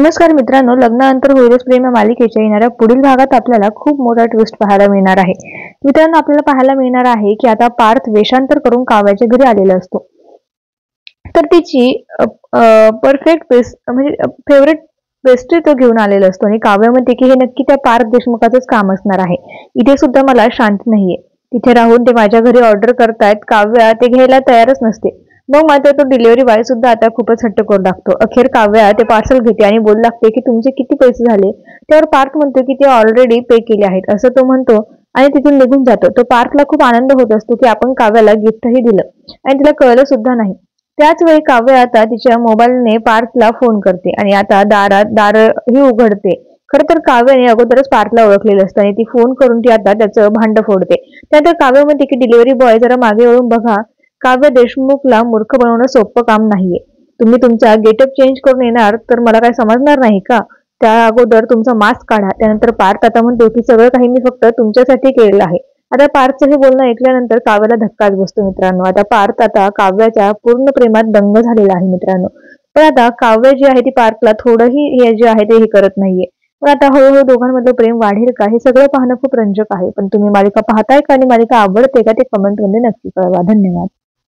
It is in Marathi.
नमस्कार मित्रांनो, लग्नानंतर होईलच प्रेम या मालिकेच्या येणाऱ्या पुढील भागात आपल्याला खूप मोठा ट्विस्ट पाहायला मिळणार आहे. मित्रांनो, आपल्याला पाहायला मिळणार आहे की आता पार्थ वेषांतर करून काव्याच्या घरी आलेला असतो. तर तिची परफेक्ट बेस्ट म्हणजे फेवरेट बेस्टी तो घेऊन आलेला असतो आणि काव्य म्हणते की हे नक्की त्या पार्थ देशमुखाचंच काम असणार आहे. इथे सुद्धा मला शांती नाहीये. तिथे राहून ते माझ्या घरी ऑर्डर करतायत. काव्या ते घ्यायला तयारच नसते. मग मात्र तो डिलिव्हरी बॉय सुद्धा आता खूपच हट्ट करू लागतो. अखेर काव्या ते पार्सल घेते आणि बोलू लागते की तुमचे किती पैसे झाले. त्यावर पार्थ म्हणतो की ते ऑलरेडी पे केले आहेत असं तो म्हणतो आणि तिथून निघून जातो. तो पार्थला खूप आनंद होत असतो की आपण काव्याला गिफ्टही दिलं आणि तिला कळलं सुद्धा नाही. त्याच वेळी काव्य आता तिच्या मोबाईलने पार्थला फोन करते आणि आता दारही उघडते. खरं तर काव्याने अगोदरच पार्थला ओळखलेलं असतं आणि ती फोन करून ती आता त्याचं भांड फोडते. त्यानंतर काव्य म्हणते की डिलिव्हरी बॉय जरा मागे वळून बघा. काव्य देशमुखला मूर्ख बनवणं सोपं काम नाहीये. तुम्ही तुमचा गेटअप चेंज करून येणार तर मला काय समजणार नाही का? त्या अगोदर तुमचा मास्क काढा. त्यानंतर पार्थ आता म्हणतो की सगळं काही मी फक्त तुमच्यासाठी केलेलं आहे. आता पार्थचं हे बोलणं ऐकल्यानंतर काव्याला धक्काच बसतो मित्रांनो. आता पार्थ आता काव्याच्या पूर्ण प्रेमात दंग झालेला आहे मित्रांनो. पण आता काव्य जी आहे ती पार्थला थोडंही हे जे आहे ते हे करत नाहीये. पण आता हळूहळू दोघांमधलं प्रेम वाढेल का हे सगळं पाहणं खूप रंजक आहे. पण तुम्ही मालिका पाहताय का आणि मालिका आवडते का ते कमेंटमध्ये नक्की कळवा. धन्यवाद.